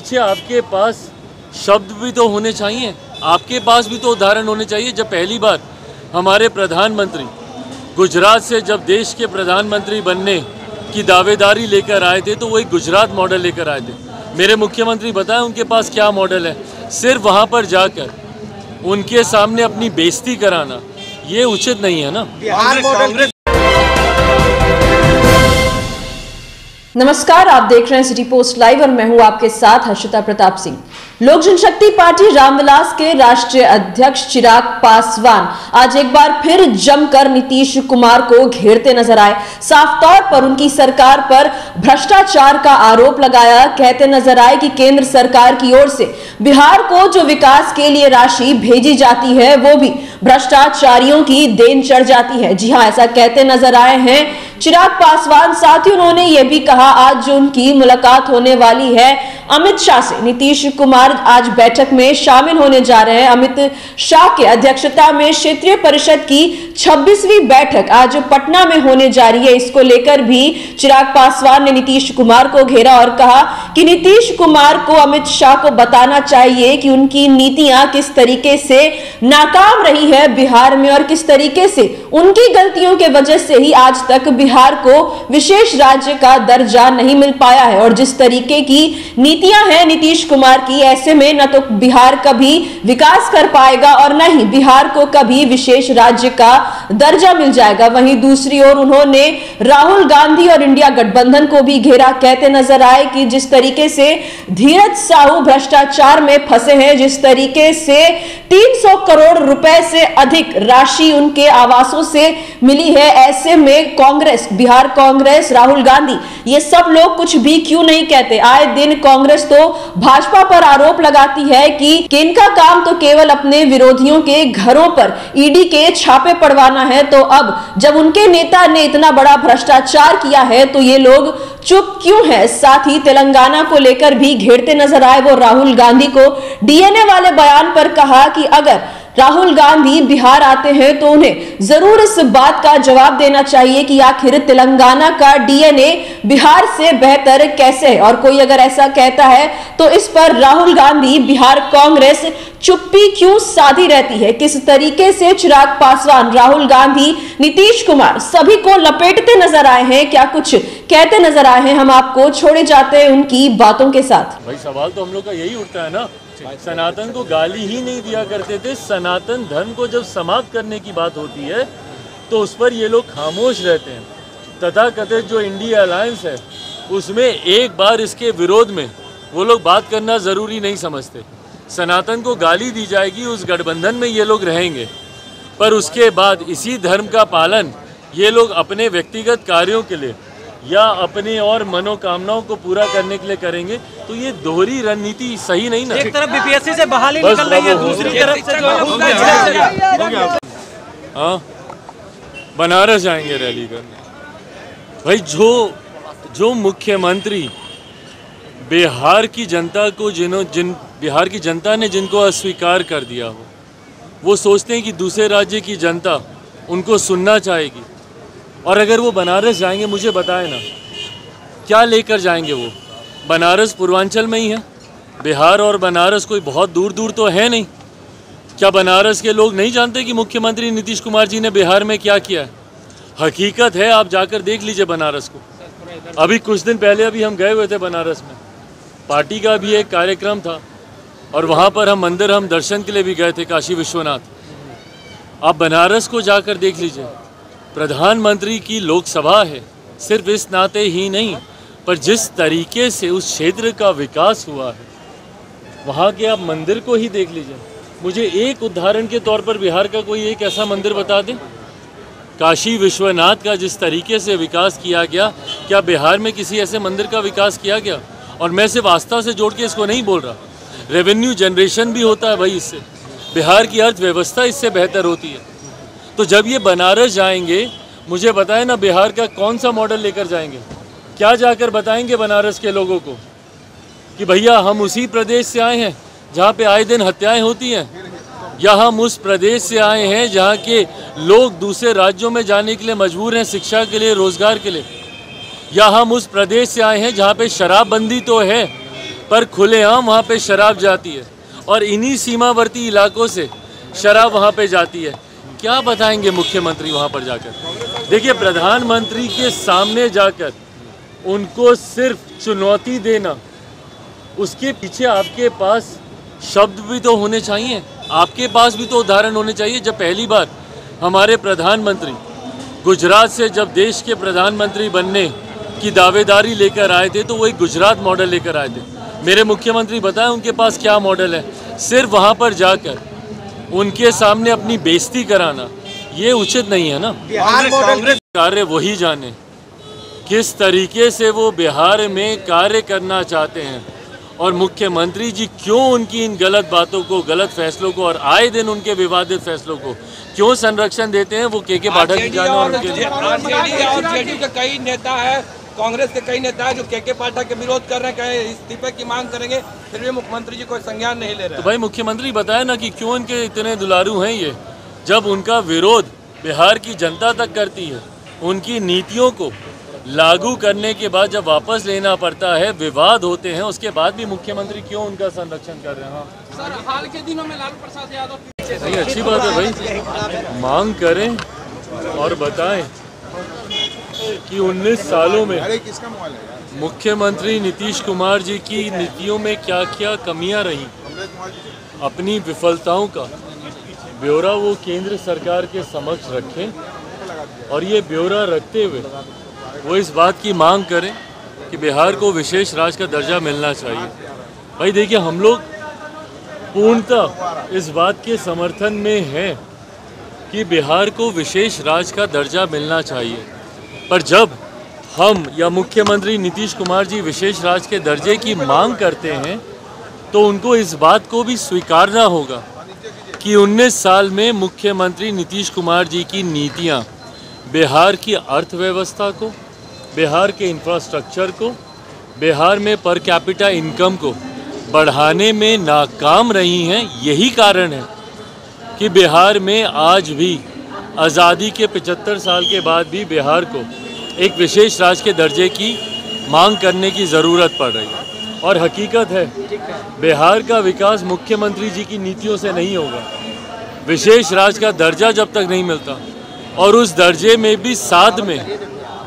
पीछे आपके पास शब्द भी तो होने चाहिए, आपके पास भी तो उदाहरण होने चाहिए। जब पहली बार हमारे प्रधानमंत्री गुजरात से जब देश के प्रधानमंत्री बनने की दावेदारी लेकर आए थे तो वो एक गुजरात मॉडल लेकर आए थे। मेरे मुख्यमंत्री बताएं उनके पास क्या मॉडल है। सिर्फ वहाँ पर जाकर उनके सामने अपनी बेइज्जती कराना ये उचित नहीं है ना। नमस्कार, आप देख रहे हैं सिटी पोस्ट लाइव और मैं हूं आपके साथ हर्षिता प्रताप सिंह। लोक जनशक्ति पार्टी रामविलास के राष्ट्रीय अध्यक्ष चिराग पासवान आज एक बार फिर जमकर नीतीश कुमार को घेरते नजर आए। साफ तौर पर उनकी सरकार पर भ्रष्टाचार का आरोप लगाया। कहते नजर आए कि केंद्र सरकार की ओर से बिहार को जो विकास के लिए राशि भेजी जाती है वो भी भ्रष्टाचारियों की देन चढ़ जाती है। जी हां, ऐसा कहते नजर आए हैं चिराग पासवान। साथ ही उन्होंने ये भी कहा आज जो उनकी मुलाकात होने वाली है अमित शाह से, नीतीश कुमार आज बैठक में शामिल होने जा रहे हैं। अमित शाह के अध्यक्षता में क्षेत्रीय परिषद की 26वीं बैठक आज पटना में होने जा रही है। इसको लेकर भी चिराग पासवान ने नीतीश कुमार को घेरा और कहा कि नीतीश कुमार को अमित शाह को बताना चाहिए कि उनकी नीतियां किस तरीके से नाकाम रही है बिहार में और किस तरीके से उनकी गलतियों के वजह से ही आज तक बिहार को विशेष राज्य का दर्जा नहीं मिल पाया है। और जिस तरीके की नीतियां हैं नीतीश कुमार की, ऐसे में न तो बिहार कभी विकास कर पाएगा और न ही बिहार को कभी विशेष राज्य का दर्जा मिल जाएगा। वहीं दूसरी ओर उन्होंने राहुल गांधी और इंडिया गठबंधन को भी घेरा। कहते नजर आए कि जिस तरीके से धीरज साहू भ्रष्टाचार में फंसे हैं, जिस तरीके से 300 करोड़ रुपए से अधिक राशि उनके आवासों से मिली है, ऐसे में कांग्रेस, बिहार कांग्रेस, राहुल गांधी, ये सब लोग कुछ भी क्यों नहीं कहते। आए दिन कांग्रेस तो भाजपा पर आरोप लगाती है कि इनका काम तो केवल अपने विरोधियों के घरों पर ईडी के छापे पड़वाना है। तो अब जब उनके नेता ने इतना बड़ा भ्रष्टाचार किया है तो ये लोग चुप क्यों है। साथ ही तेलंगाना को लेकर भी घेरते नजर आए वो राहुल गांधी को। डीएनए वाले बयान पर कहा कि अगर राहुल गांधी बिहार आते हैं तो उन्हें जरूर इस बात का जवाब देना चाहिए कि आखिर तेलंगाना का डीएनए बिहार से बेहतर कैसे है। और कोई अगर ऐसा कहता है तो इस पर राहुल गांधी, बिहार कांग्रेस चुप्पी क्यों साधी रहती है। किस तरीके से चिराग पासवान, राहुल गांधी, नीतीश कुमार सभी को लपेटते नजर आए हैं, क्या कुछ कहते नजर आए हैं, हम आपको छोड़े जाते हैं उनकी बातों के साथ। भाई सवाल तो हम लोग का यही उठता है ना, सनातन को गाली ही नहीं दिया करते थे। सनातन धर्म को जब समाप्त करने की बात होती है तो उस पर ये लोग खामोश रहते हैं। तथाकथित जो इंडिया अलायंस है उसमें एक बार इसके विरोध में वो लोग बात करना ज़रूरी नहीं समझते। सनातन को गाली दी जाएगी, उस गठबंधन में ये लोग रहेंगे, पर उसके बाद इसी धर्म का पालन ये लोग अपने व्यक्तिगत कार्यों के लिए या अपने और मनोकामनाओं को पूरा करने के लिए करेंगे। तो ये दोहरी रणनीति सही नहीं ना। एक तरफ बीपीएससी से बहाली निकल रही है, दूसरी तरफ से हाँ, बनारस जाएंगे रैली करने। भाई जो मुख्यमंत्री बिहार की जनता को बिहार की जनता ने जिनको अस्वीकार कर दिया हो, वो सोचते हैं कि दूसरे राज्य की जनता उनको सुनना चाहेगी। और अगर वो बनारस जाएंगे, मुझे बताए ना क्या लेकर जाएंगे। वो बनारस पूर्वांचल में ही है, बिहार और बनारस कोई बहुत दूर दूर तो है नहीं। क्या बनारस के लोग नहीं जानते कि मुख्यमंत्री नीतीश कुमार जी ने बिहार में क्या किया है? हकीकत है, आप जाकर देख लीजिए बनारस को। अभी कुछ दिन पहले अभी हम गए हुए थे बनारस में, पार्टी का भी एक कार्यक्रम था और वहाँ पर हम दर्शन के लिए भी गए थे, काशी विश्वनाथ। आप बनारस को जाकर देख लीजिए। प्रधानमंत्री की लोकसभा है, सिर्फ इस नाते ही नहीं, पर जिस तरीके से उस क्षेत्र का विकास हुआ है, वहाँ के आप मंदिर को ही देख लीजिए। मुझे एक उदाहरण के तौर पर बिहार का कोई एक ऐसा मंदिर बता दें। काशी विश्वनाथ का जिस तरीके से विकास किया गया, क्या बिहार में किसी ऐसे मंदिर का विकास किया गया? और मैं सिर्फ आस्था से जोड़ के इसको नहीं बोल रहा, रेवेन्यू जनरेशन भी होता है भाई इससे, बिहार की अर्थव्यवस्था इससे बेहतर होती है। तो जब ये बनारस जाएंगे, मुझे बताएं ना बिहार का कौन सा मॉडल लेकर जाएंगे? क्या जाकर बताएंगे बनारस के लोगों को कि भैया हम उसी प्रदेश से आए हैं जहाँ पे आए दिन हत्याएं होती हैं, या हम उस प्रदेश से आए हैं जहाँ के लोग दूसरे राज्यों में जाने के लिए मजबूर हैं शिक्षा के लिए, रोजगार के लिए, या हम उस प्रदेश से आए हैं जहाँ पे शराबबंदी तो है पर खुलेआम वहाँ पे शराब जाती है और इन्हीं सीमावर्ती इलाकों से शराब वहाँ पे जाती है। क्या बताएंगे मुख्यमंत्री वहाँ पर जाकर? देखिए, प्रधानमंत्री के सामने जाकर उनको सिर्फ चुनौती देना, उसके पीछे आपके पास शब्द भी तो होने चाहिए, आपके पास भी तो उदाहरण होने चाहिए। जब पहली बार हमारे प्रधानमंत्री गुजरात से जब देश के प्रधानमंत्री बनने की दावेदारी लेकर आए थे तो वो एक गुजरात मॉडल लेकर आए थे। मेरे मुख्यमंत्री बताएं उनके पास क्या मॉडल है। सिर्फ वहाँ पर जाकर उनके सामने अपनी बेइज्जती कराना ये उचित नहीं है ना। बिहार मॉडल कार्य वही जाने किस तरीके से वो बिहार में कार्य करना चाहते हैं और मुख्यमंत्री जी क्यों उनकी इन गलत बातों को, गलत फैसलों को और आए दिन उनके विवादित फैसलों को क्यों संरक्षण देते हैं, वो के पाठक की जाने। और जेडीयू के कई नेता है, कांग्रेस के कई नेता है जो के पाठक के विरोध कर रहे हैं, कहे इस्तीफे की मांग करेंगे, फिर भी मुख्यमंत्री जी कोई संज्ञान नहीं ले रहे। तो भाई मुख्यमंत्री बताए ना कि क्यों इनके इतने दुलारू हैं ये, जब उनका विरोध बिहार की जनता तक करती है, उनकी नीतियों को लागू करने के बाद जब वापस लेना पड़ता है, विवाद होते हैं, उसके बाद भी मुख्यमंत्री क्यों उनका संरक्षण कर रहे हैं? सर, हाल के दिनों में लालू प्रसाद यादव नहीं, अच्छी बात है भाई, मांग करें और बताएं कि 19 सालों में मुख्यमंत्री नीतीश कुमार जी की नीतियों में क्या क्या कमियां रही, अपनी विफलताओं का ब्यौरा वो केंद्र सरकार के समक्ष रखें और ये ब्यौरा रखते हुए वो इस बात की मांग करें कि बिहार को विशेष राज्य का दर्जा मिलना चाहिए। भाई देखिए, हम लोग पूर्णतः इस बात के समर्थन में हैं कि बिहार को विशेष राज्य का दर्जा मिलना चाहिए, पर जब हम या मुख्यमंत्री नीतीश कुमार जी विशेष राज्य के दर्जे की मांग करते हैं तो उनको इस बात को भी स्वीकारना होगा कि 19 साल में मुख्यमंत्री नीतीश कुमार जी की नीतियां बिहार की अर्थव्यवस्था को, बिहार के इंफ्रास्ट्रक्चर को, बिहार में पर कैपिटा इनकम को बढ़ाने में नाकाम रही हैं। यही कारण है कि बिहार में आज भी आज़ादी के 75 साल के बाद भी बिहार को एक विशेष राज्य के दर्जे की मांग करने की ज़रूरत पड़ रही है। और हकीकत है, बिहार का विकास मुख्यमंत्री जी की नीतियों से नहीं होगा। विशेष राज्य का दर्जा जब तक नहीं मिलता और उस दर्जे में भी साथ में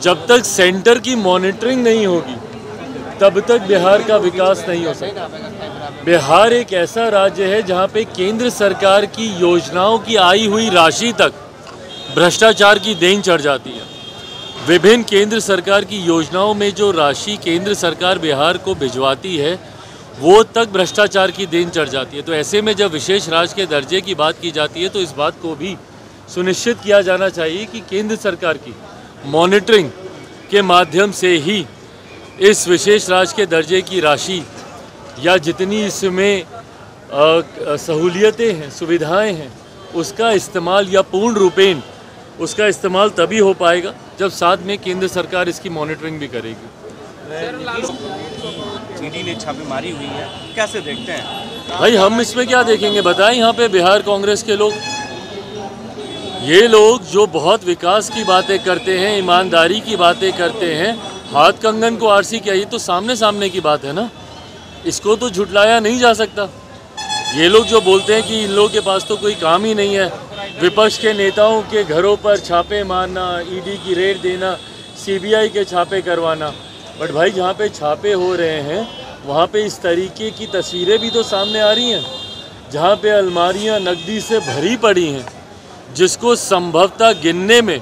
जब तक सेंटर की मॉनिटरिंग नहीं होगी तब तक बिहार का विकास नहीं हो सकता। बिहार एक ऐसा राज्य है जहां पे केंद्र सरकार की योजनाओं की आई हुई राशि तक भ्रष्टाचार की देन चढ़ जाती है। विभिन्न केंद्र सरकार की योजनाओं में जो राशि केंद्र सरकार बिहार को भिजवाती है वो तक भ्रष्टाचार की देन चढ़ जाती है। तो ऐसे में जब विशेष राज्य के दर्जे की बात की जाती है तो इस बात को भी सुनिश्चित किया जाना चाहिए कि केंद्र सरकार की मॉनिटरिंग के माध्यम से ही इस विशेष राज्य के दर्जे की राशि या जितनी इसमें सहूलियतें हैं, सुविधाएं हैं, उसका इस्तेमाल या पूर्ण रूपेण उसका इस्तेमाल तभी हो पाएगा जब साथ में केंद्र सरकार इसकी मॉनिटरिंग भी करेगी। ईडी ने छापेमारी हुई है, कैसे देखते हैं? भाई हम इसमें क्या देखेंगे, बताएं। यहाँ पे बिहार कांग्रेस के लोग, ये लोग जो बहुत विकास की बातें करते हैं, ईमानदारी की बातें करते हैं, हाथ कंगन को आरसी किया, ये तो सामने सामने की बात है ना, इसको तो झुटलाया नहीं जा सकता। ये लोग जो बोलते हैं कि इन लोगों के पास तो कोई काम ही नहीं है, विपक्ष के नेताओं के घरों पर छापे मारना, ईडी की रेड देना, सीबीआई के छापे करवाना, बट भाई जहाँ पे छापे हो रहे हैं वहाँ पे इस तरीके की तस्वीरें भी तो सामने आ रही हैं, जहाँ पे अलमारियाँ नकदी से भरी पड़ी हैं, जिसको संभवतः गिनने में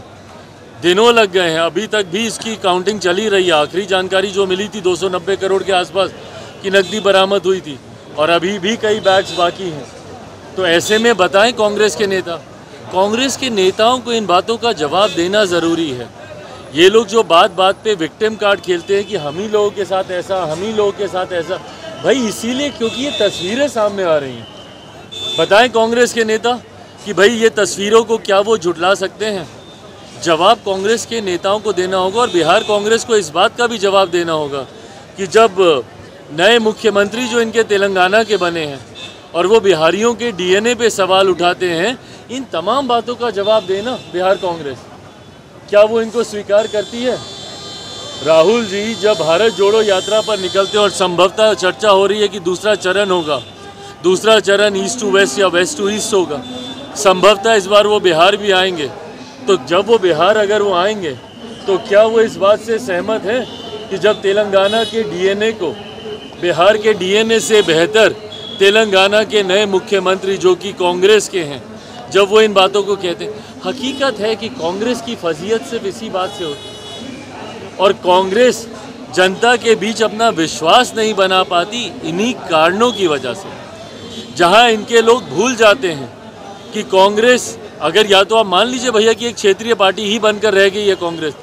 दिनों लग गए हैं। अभी तक भी इसकी काउंटिंग चली रही है। आखिरी जानकारी जो मिली थी 290 करोड़ के आसपास की नकदी बरामद हुई थी और अभी भी कई बैग्स बाकी हैं। तो ऐसे में बताएं कांग्रेस के नेताओं को इन बातों का जवाब देना ज़रूरी है। ये लोग जो बात बात पे विक्टिम कार्ड खेलते हैं कि हम ही लोगों के साथ ऐसा, हम ही लोगों के साथ ऐसा, भाई इसीलिए क्योंकि ये तस्वीरें सामने आ रही हैं। बताएं कांग्रेस के नेता कि भाई ये तस्वीरों को क्या वो झुटला सकते हैं? जवाब कांग्रेस के नेताओं को देना होगा और बिहार कांग्रेस को इस बात का भी जवाब देना होगा कि जब नए मुख्यमंत्री जो इनके तेलंगाना के बने हैं और वो बिहारियों के डीएनए पे सवाल उठाते हैं, इन तमाम बातों का जवाब देना बिहार कांग्रेस, क्या वो इनको स्वीकार करती है? राहुल जी जब भारत जोड़ो यात्रा पर निकलते और संभवतः चर्चा हो रही है कि दूसरा चरण होगा, दूसरा चरण ईस्ट टू वेस्ट या वेस्ट टू ईस्ट होगा, संभवतः इस बार वो बिहार भी आएंगे। तो जब वो बिहार अगर वो आएंगे तो क्या वो इस बात से सहमत हैं कि जब तेलंगाना के डीएनए को बिहार के डीएनए से बेहतर तेलंगाना के नए मुख्यमंत्री जो कि कांग्रेस के हैं, जब वो इन बातों को कहते हैं? हकीकत है कि कांग्रेस की फजीयत सिर्फ इसी बात से होती है और कांग्रेस जनता के बीच अपना विश्वास नहीं बना पाती इन्हीं कारणों की वजह से, जहां इनके लोग भूल जाते हैं कि कांग्रेस, अगर या तो आप मान लीजिए भैया कि एक क्षेत्रीय पार्टी ही बनकर रह गई है कांग्रेस,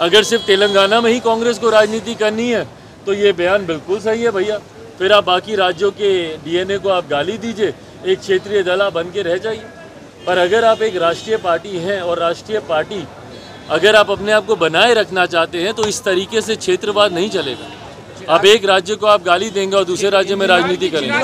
अगर सिर्फ तेलंगाना में ही कांग्रेस को राजनीति करनी है तो ये बयान बिल्कुल सही है भैया, फिर आप बाकी राज्यों के डीएनए को आप गाली दीजिए, एक क्षेत्रीय दल आप बन के रह जाइए। पर अगर आप एक राष्ट्रीय पार्टी हैं और राष्ट्रीय पार्टी अगर आप अपने आप को बनाए रखना चाहते हैं तो इस तरीके से क्षेत्रवाद नहीं चलेगा। आप एक राज्य को आप गाली देंगे और दूसरे राज्य में राजनीति करेंगे।